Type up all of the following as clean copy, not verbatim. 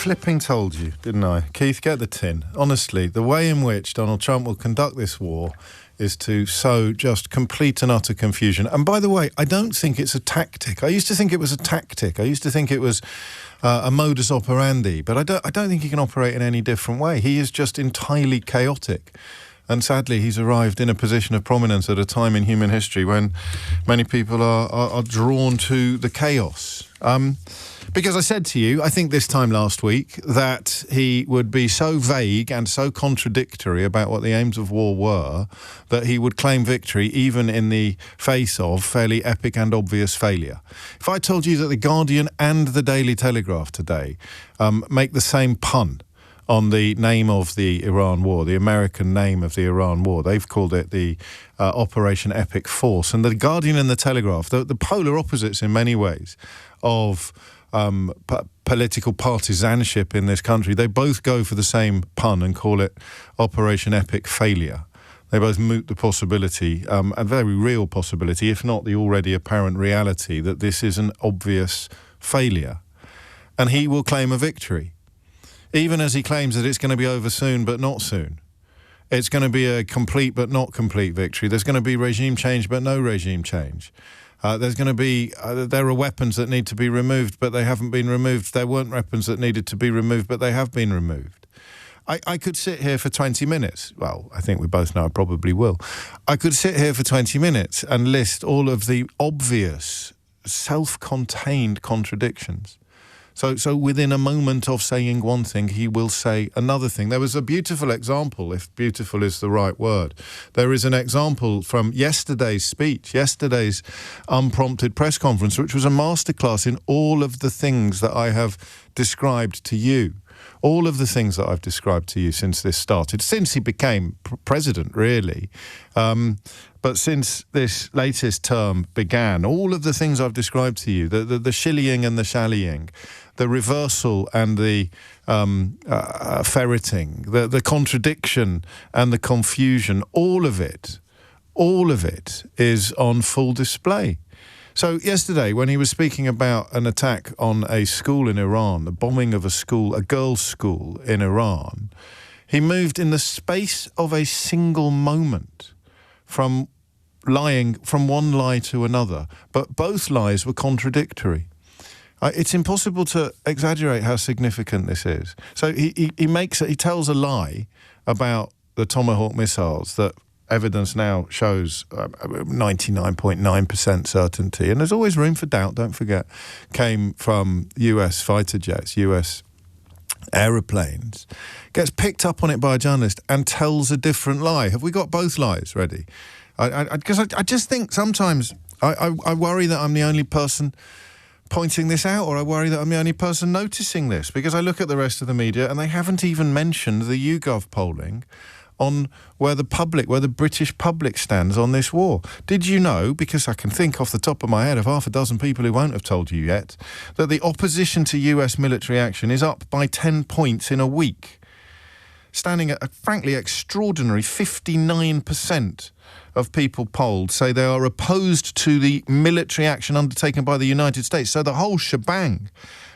flipping told you, didn't I? Keith, get the tin. Honestly, the way in which Donald Trump will conduct this war is to sow just complete and utter confusion. And by the way, I don't think it's a tactic. I used to think it was a tactic. I used to think it was a modus operandi. But I don't think he can operate in any different way. He is just entirely chaotic. And sadly, he's arrived in a position of prominence at a time in human history when many people are drawn to the chaos. Because I said to you, I think this time last week, that he would be so vague and so contradictory about what the aims of war were that he would claim victory even in the face of fairly epic and obvious failure. If I told you that The Guardian and the Daily Telegraph today make the same pun on the name of the Iran war, the American name of the Iran war. They've called it the Operation Epic Force. And the Guardian and the Telegraph, the polar opposites in many ways of political partisanship in this country, they both go for the same pun and call it Operation Epic Failure. They both moot the possibility, a very real possibility, if not the already apparent reality, that this is an obvious failure. And he will claim a victory, even as he claims that it's going to be over soon but not soon. It's going to be a complete but not complete victory. There's going to be regime change but no regime change. There's going to be, there are weapons that need to be removed but they haven't been removed. There weren't weapons that needed to be removed but they have been removed. I could sit here for 20 minutes. Well, I think we both know I probably will. I could sit here for 20 minutes and list all of the obvious, self-contained contradictions. So within a moment of saying one thing, he will say another thing. There was a beautiful example, if beautiful is the right word. There is an example from yesterday's speech, yesterday's unprompted press conference, which was a masterclass in all of the things that I have described to you. All of the things that I've described to you since this started, since he became president, really. But since this latest term began, all of the things I've described to you, the shillying and the shallying, the reversal and the ferreting, the contradiction and the confusion, all of it is on full display. So yesterday, when he was speaking about an attack on a school in Iran, the bombing of a school, a girls' school in Iran, he moved in the space of a single moment from lying from one lie to another, but both lies were contradictory. It's impossible to exaggerate how significant this is. So he tells a lie about the Tomahawk missiles that evidence now shows 99.9% certainty, and there's always room for doubt, don't forget, came from US fighter jets, US aeroplanes, gets picked up on it by a journalist and tells a different lie. Have we got both lies ready? Because I just think sometimes I worry that I'm the only person pointing this out, or I worry that I'm the only person noticing this, because I look at the rest of the media and they haven't even mentioned the YouGov polling on where the British public stands on this war. Did you know, because I can think off the top of my head of half a dozen people who won't have told you yet, that the opposition to US military action is up by 10 points in a week, standing at a frankly extraordinary 59% of people polled say they are opposed to the military action undertaken by the United States. So the whole shebang.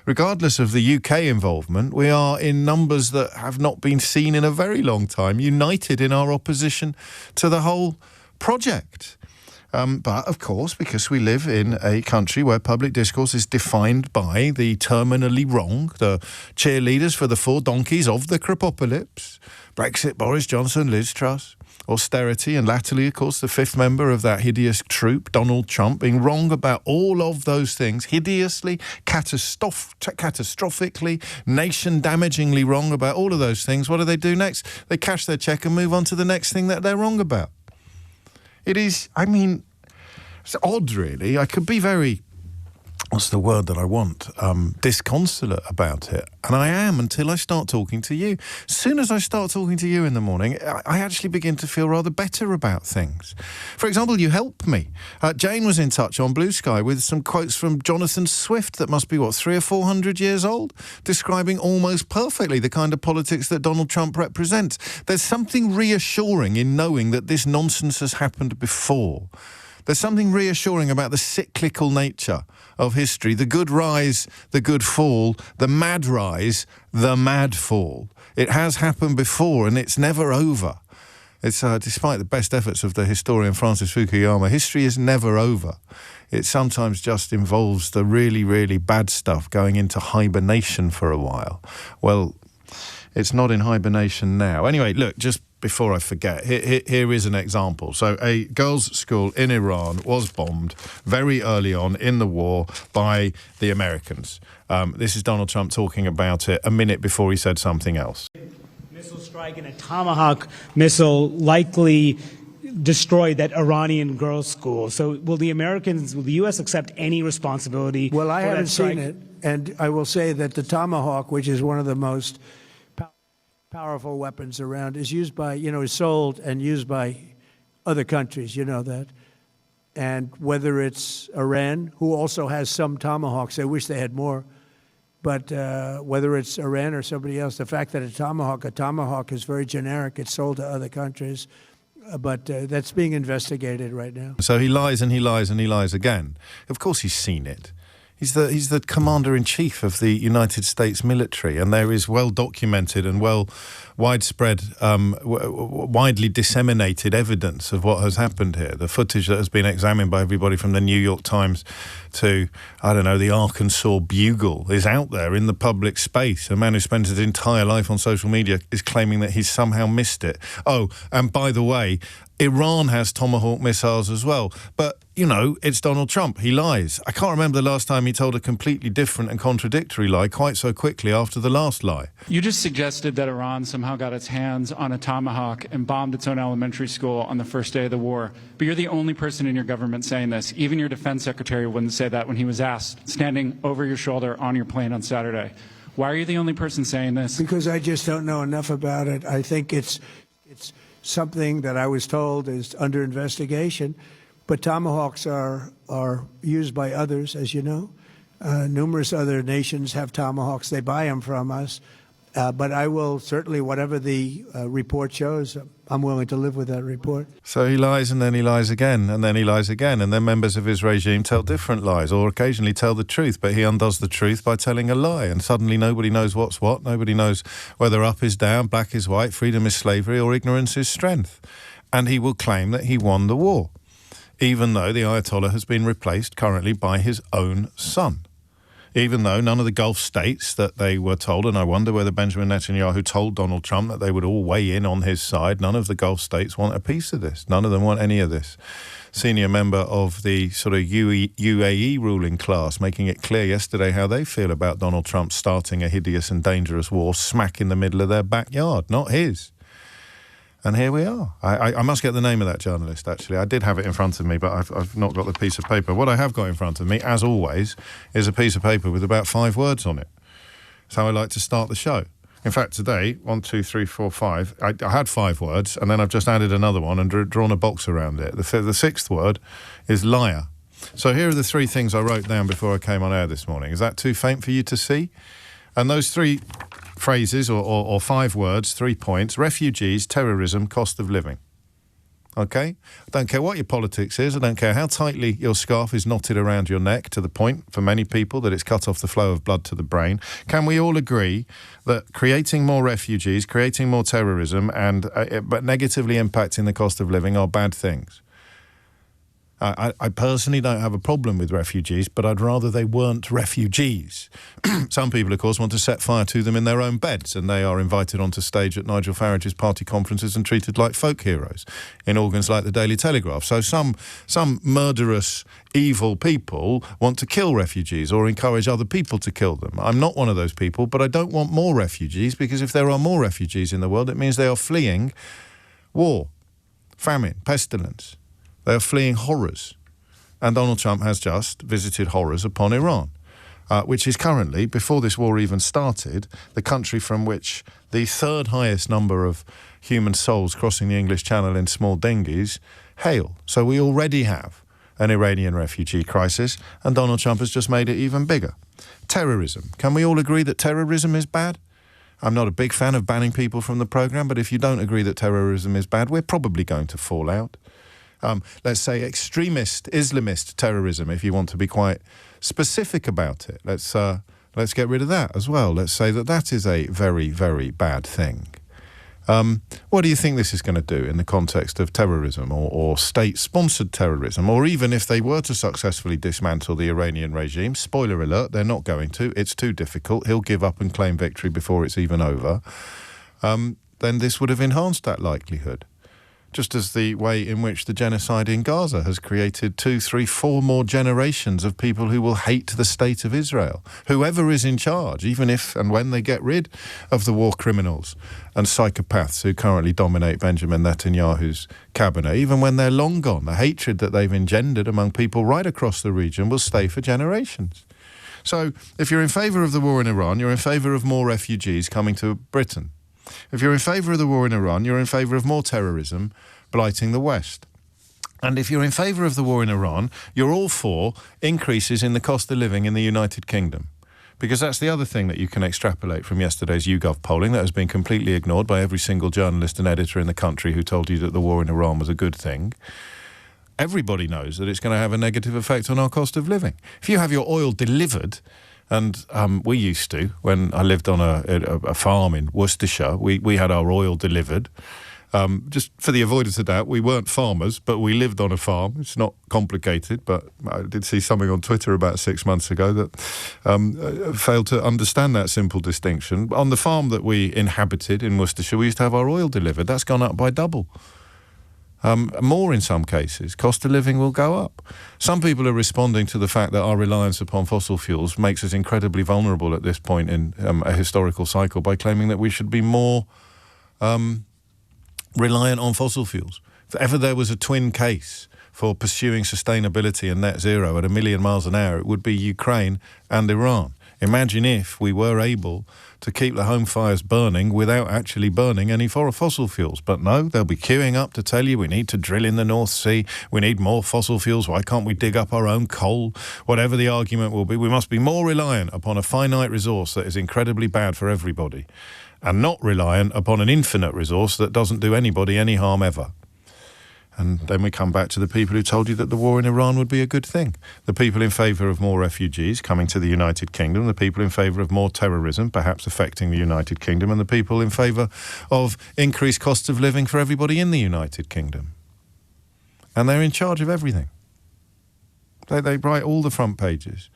Regardless of the UK involvement, we are in numbers that have not been seen in a very long time, united in our opposition to the whole project. But, of course, because we live in a country where public discourse is defined by the terminally wrong, the cheerleaders for the four donkeys of the Crepopolis, Brexit, Boris Johnson, Liz Truss, austerity, and latterly, of course, the fifth member of that hideous troop, Donald Trump, being wrong about all of those things, hideously, catastrophically, nation-damagingly wrong about all of those things. What do next? They cash their check and move on to the next thing that they're wrong about. It is, it's odd, really. I could be very, what's the word that I want, disconsolate about it. And I am until I start talking to you. As soon as I start talking to you in the morning, I actually begin to feel rather better about things. For example, you helped me. Jane was in touch on Blue Sky with some quotes from Jonathan Swift that must be, 300 or 400 years old, describing almost perfectly the kind of politics that Donald Trump represents. There's something reassuring in knowing that this nonsense has happened before. There's something reassuring about the cyclical nature of history. The good rise, the good fall, the mad rise, the mad fall. It has happened before and it's never over. It's despite the best efforts of the historian Francis Fukuyama, history is never over. It sometimes just involves the really, really bad stuff going into hibernation for a while. Well, it's not in hibernation now. Anyway, look, just before I forget, here is an example. So a girls' school in Iran was bombed very early on in the war by the Americans. This is Donald Trump talking about it a minute before he said something else. Missile strike and a Tomahawk missile likely destroyed that Iranian girls' school. So will the U.S. accept any responsibility? Well, I haven't seen it, and I will say that the Tomahawk, which is one of the most powerful weapons around, is used by, is sold and used by other countries, you know that. And whether it's Iran, who also has some Tomahawks, I wish they had more, but whether it's Iran or somebody else, the fact that a Tomahawk is very generic, it's sold to other countries, but that's being investigated right now. So he lies and he lies and he lies again. Of course he's seen it. He's the commander-in-chief of the United States military, and there is well-documented and widespread, widely disseminated evidence of what has happened here. The footage that has been examined by everybody from the New York Times to, I don't know, the Arkansas Bugle is out there in the public space. A man who spends his entire life on social media is claiming that he's somehow missed it. Oh, and by the way, Iran has Tomahawk missiles as well. But, it's Donald Trump. He lies. I can't remember the last time he told a completely different and contradictory lie quite so quickly after the last lie. You just suggested that Iran somehow got its hands on a Tomahawk and bombed its own elementary school on the first day of the war. But you're the only person in your government saying this. Even your defense secretary wouldn't say that when he was asked, standing over your shoulder on your plane on Saturday. Why are you the only person saying this? Because I just don't know enough about it. I think it's something that I was told is under investigation. But Tomahawks are used by others, as you know. Numerous other nations have Tomahawks. They buy them from us. But I will certainly, whatever the report shows, I'm willing to live with that report. So he lies and then he lies again and then he lies again, and then members of his regime tell different lies or occasionally tell the truth, but he undoes the truth by telling a lie, and suddenly nobody knows what's what. Nobody knows whether up is down, black is white, freedom is slavery, or ignorance is strength. And he will claim that he won the war, even though the Ayatollah has been replaced currently by his own son. Even though none of the Gulf states that they were told, and I wonder whether Benjamin Netanyahu told Donald Trump that they would all weigh in on his side, none of the Gulf states want a piece of this. None of them want any of this. Senior member of the sort of UAE ruling class making it clear yesterday how they feel about Donald Trump starting a hideous and dangerous war smack in the middle of their backyard, not his. And here we are. I must get the name of that journalist, actually. I did have it in front of me, but I've not got the piece of paper. What I have got in front of me, as always, is a piece of paper with about 5 words on it. That's how I like to start the show. In fact, today, 1, 2, 3, 4, 5, I had 5 words, and then I've just added another one and drawn a box around it. The 6th word is liar. So here are the 3 things I wrote down before I came on air this morning. Is that too faint for you to see? And those 3 phrases or 5 words, 3 points: refugees, terrorism, cost of living. Okay? I don't care what your politics is. I don't care how tightly your scarf is knotted around your neck, to the point, for many people, that it's cut off the flow of blood to the brain. Can we all agree that creating more refugees, creating more terrorism, and but negatively impacting the cost of living are bad things? I personally don't have a problem with refugees, but I'd rather they weren't refugees. Some people, of course, want to set fire to them in their own beds, and they are invited onto stage at Nigel Farage's party conferences and treated like folk heroes in organs like the Daily Telegraph. So some murderous, evil people want to kill refugees or encourage other people to kill them. I'm not one of those people, but I don't want more refugees, because if there are more refugees in the world, it means they are fleeing war, famine, pestilence. They are fleeing horrors. And Donald Trump has just visited horrors upon Iran, which is currently, before this war even started, the country from which the 3rd highest number of human souls crossing the English Channel in small dinghies hail. So we already have an Iranian refugee crisis, and Donald Trump has just made it even bigger. Terrorism. Can we all agree that terrorism is bad? I'm not a big fan of banning people from the programme, but if you don't agree that terrorism is bad, we're probably going to fall out. let's say extremist Islamist terrorism, if you want to be quite specific about it. Let's get rid of that as well. Let's say that is a very, very bad thing. What do you think this is going to do in the context of terrorism or state-sponsored terrorism? Or even if they were to successfully dismantle the Iranian regime, spoiler alert, they're not going to. It's too difficult. He'll give up and claim victory before it's even over. Then this would have enhanced that likelihood. Just as the way in which the genocide in Gaza has created 2, 3, 4 more generations of people who will hate the state of Israel. Whoever is in charge, even if and when they get rid of the war criminals and psychopaths who currently dominate Benjamin Netanyahu's cabinet, even when they're long gone, the hatred that they've engendered among people right across the region will stay for generations. So if you're in favour of the war in Iran, you're in favour of more refugees coming to Britain. If you're in favour of the war in Iran, you're in favour of more terrorism blighting the West. And if you're in favour of the war in Iran, you're all for increases in the cost of living in the United Kingdom. Because that's the other thing that you can extrapolate from yesterday's YouGov polling that has been completely ignored by every single journalist and editor in the country who told you that the war in Iran was a good thing. Everybody knows that it's going to have a negative effect on our cost of living. If you have your oil delivered, and we used to, when I lived on a farm in Worcestershire, we had our oil delivered. Just for the avoidance of doubt, we weren't farmers, but we lived on a farm. It's not complicated, but I did see something on Twitter about 6 months ago that failed to understand that simple distinction. On the farm that we inhabited in Worcestershire, we used to have our oil delivered. That's gone up by double. More in some cases. Cost of living will go up. Some people are responding to the fact that our reliance upon fossil fuels makes us incredibly vulnerable at this point in a historical cycle by claiming that we should be more reliant on fossil fuels. If ever there was a twin case for pursuing sustainability and net zero at 1 million miles an hour, it would be Ukraine and Iran. Imagine if we were able to keep the home fires burning without actually burning any fossil fuels. But no, they'll be queuing up to tell you we need to drill in the North Sea, we need more fossil fuels, why can't we dig up our own coal? Whatever the argument will be, we must be more reliant upon a finite resource that is incredibly bad for everybody and not reliant upon an infinite resource that doesn't do anybody any harm ever. And then we come back to the people who told you that the war in Iran would be a good thing. The people in favour of more refugees coming to the United Kingdom, the people in favour of more terrorism, perhaps affecting the United Kingdom, and the people in favour of increased costs of living for everybody in the United Kingdom. And they're in charge of everything. They write all the front pages.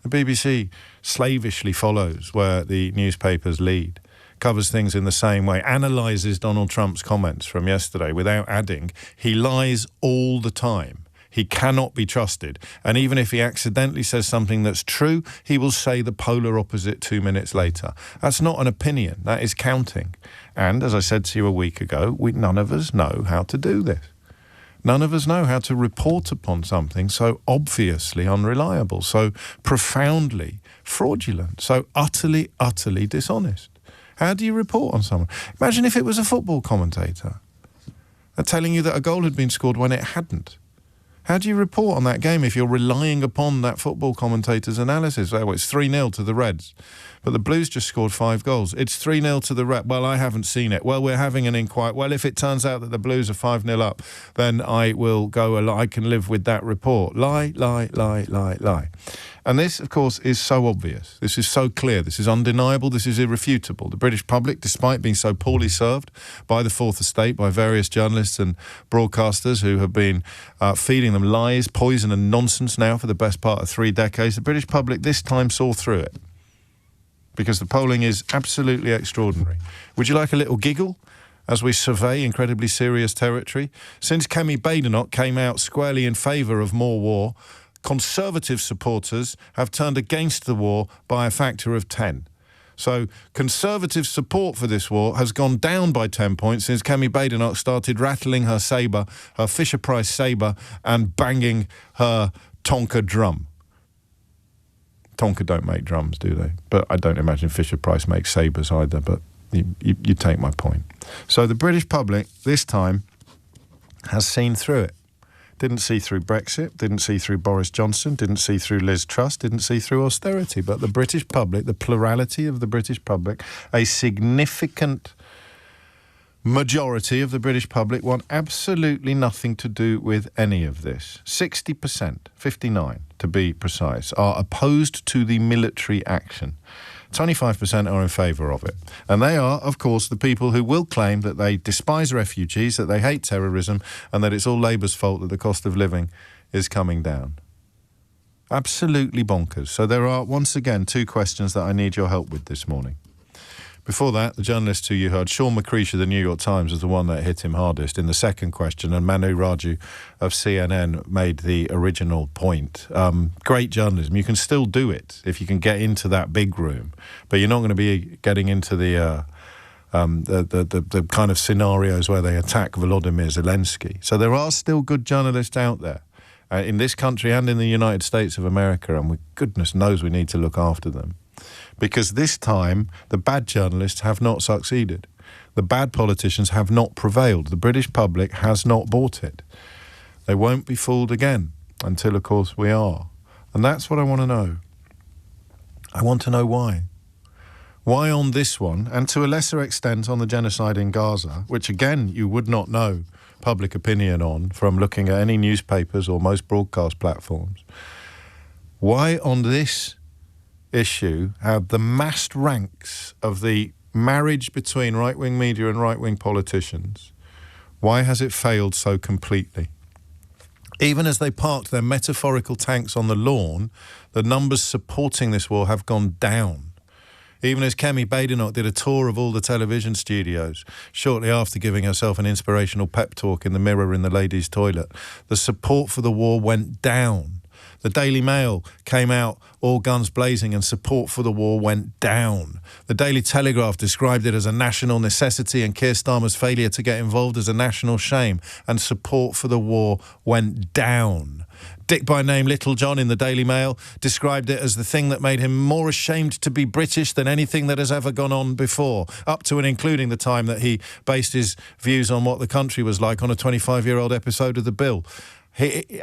The BBC slavishly follows where the newspapers lead. Covers things in the same way, analyses Donald Trump's comments from yesterday without adding, he lies all the time. He cannot be trusted. And even if he accidentally says something that's true, he will say the polar opposite 2 minutes later. That's not an opinion, that is counting. And as I said to you a week ago, none of us know how to do this. None of us know how to report upon something so obviously unreliable, so profoundly fraudulent, so utterly, utterly dishonest. How do you report on someone? Imagine if it was a football commentator telling you that a goal had been scored when it hadn't. How do you report on that game if you're relying upon that football commentator's analysis? Oh, it's 3-0 to the Reds, but the Blues just scored 5 goals. It's 3-0 to the Reds. Well, I haven't seen it. Well, we're having an inquiry. Well, if it turns out that the Blues are 5-0 up, then I will go, I can live with that report. Lie, lie, lie, lie, lie. And this, of course, is so obvious. This is so clear. This is undeniable. This is irrefutable. The British public, despite being so poorly served by the Fourth Estate, by various journalists and broadcasters who have been feeding them lies, poison and nonsense now for the best part of 3 decades, the British public this time saw through it. Because the polling is absolutely extraordinary. Would you like a little giggle as we survey incredibly serious territory? Since Kemi Badenoch came out squarely in favour of more war, Conservative supporters have turned against the war by a factor of 10. So Conservative support for this war has gone down by 10 points since Kemi Badenoch started rattling her sabre, her Fisher-Price sabre, and banging her Tonka drum. Tonka don't make drums, do they? But I don't imagine Fisher-Price makes sabres either, but you take my point. So the British public, this time, has seen through it. Didn't see through Brexit, didn't see through Boris Johnson, didn't see through Liz Truss, didn't see through austerity. But the British public, the plurality of the British public, a significant majority of the British public want absolutely nothing to do with any of this. 60%, 59 to be precise, are opposed to the military action. 25% are in favour of it. And they are, of course, the people who will claim that they despise refugees, that they hate terrorism, and that it's all Labour's fault that the cost of living is coming down. Absolutely bonkers. So there are, once again, two questions that I need your help with this morning. Before that, the journalist who you heard, Sean McCreesh of the New York Times, was the one that hit him hardest in the second question, and Manu Raju of CNN made the original point. Great journalism. You can still do it if you can get into that big room, but you're not going to be getting into the kind of scenarios where they attack Volodymyr Zelensky. So there are still good journalists out there in this country and in the United States of America, and goodness knows we need to look after them. Because this time, the bad journalists have not succeeded. The bad politicians have not prevailed. The British public has not bought it. They won't be fooled again until, of course, we are. And that's what I want to know. I want to know why. Why on this one, and to a lesser extent on the genocide in Gaza, which again you would not know public opinion on from looking at any newspapers or most broadcast platforms. Why on this issue have the massed ranks of the marriage between right-wing media and right-wing politicians, why has it failed so completely? Even as they parked their metaphorical tanks on the lawn, the numbers supporting this war have gone down. Even as Kemi Badenoch did a tour of all the television studios shortly after giving herself an inspirational pep talk in the mirror in the ladies' toilet, the support for the war went down. The Daily Mail came out all guns blazing and support for the war went down. The Daily Telegraph described it as a national necessity and Keir Starmer's failure to get involved as a national shame, and support for the war went down. Dick by name Little John in the Daily Mail described it as the thing that made him more ashamed to be British than anything that has ever gone on before, up to and including the time that he based his views on what the country was like on a 25-year-old episode of The Bill.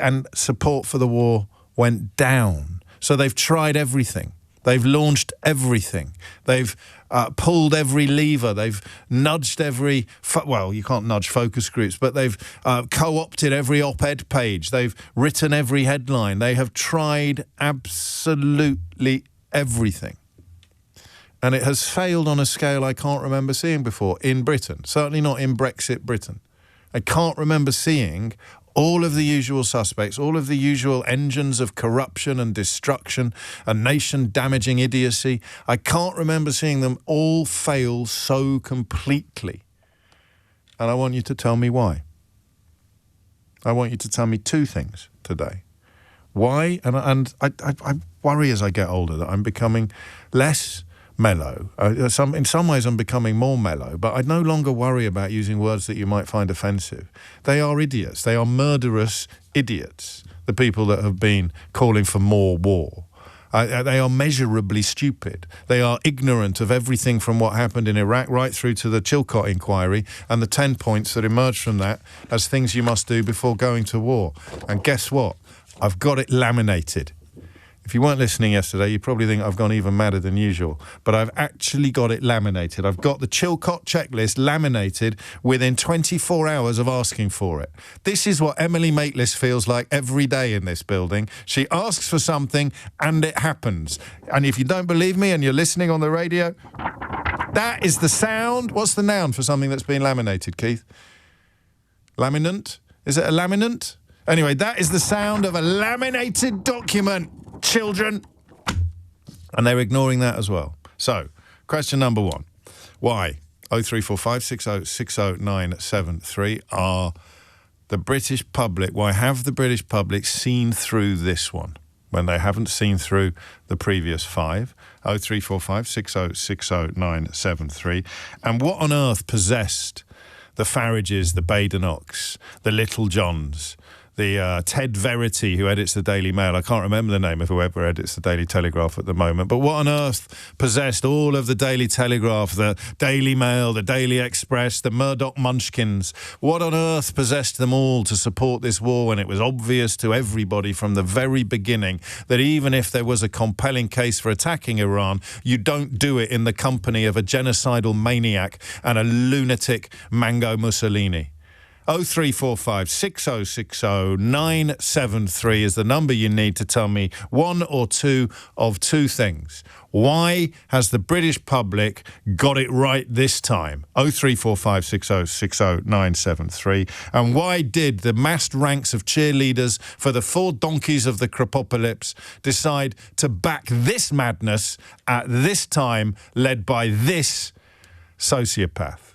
And support for the war went down. So they've tried everything. They've launched everything. They've pulled every lever. They've nudged every... well, you can't nudge focus groups, but they've co-opted every op-ed page. They've written every headline. They have tried absolutely everything. And it has failed on a scale I can't remember seeing before in Britain. Certainly not in Brexit Britain. I can't remember seeing all of the usual suspects, all of the usual engines of corruption and destruction and nation-damaging idiocy. I can't remember seeing them all fail so completely. And I want you to tell me why. I want you to tell me two things today. Why? And I worry as I get older that I'm becoming less mellow. In some ways I'm becoming more mellow, but I no longer worry about using words that you might find offensive. They are idiots. They are murderous idiots, the people that have been calling for more war. They are measurably stupid. They are ignorant of everything from what happened in Iraq right through to the Chilcot inquiry and the 10 points that emerged from that as things you must do before going to war. And guess what? I've got it laminated. If you weren't listening yesterday, you probably think I've gone even madder than usual. But I've actually got it laminated. I've got the Chilcot checklist laminated within 24 hours of asking for it. This is what Emily Maitlis feels like every day in this building. She asks for something and it happens. And if you don't believe me and you're listening on the radio, that is the sound. What's the noun for something that's been laminated, Keith? Laminant? Is it a laminant? Anyway, that is the sound of a laminated document. Children. And they're ignoring that as well. So, question number one. Why? 0345 60 60973 are the British public, why have the British public seen through this one when they haven't seen through the previous five? 0345 60 60973. And what on earth possessed the Farages, the Badenochs, the Little Johns, Ted Verity, who edits the Daily Mail. I can't remember the name of whoever edits the Daily Telegraph at the moment. But what on earth possessed all of the Daily Telegraph, the Daily Mail, the Daily Express, the Murdoch Munchkins? What on earth possessed them all to support this war when it was obvious to everybody from the very beginning that even if there was a compelling case for attacking Iran, you don't do it in the company of a genocidal maniac and a lunatic Mango Mussolini? 0345 6060 973 is the number you need to tell me one or two of two things. Why has the British public got it right this time? 0345 6060 973. And why did the massed ranks of cheerleaders for the four donkeys of the Crepopolis decide to back this madness at this time, led by this sociopath?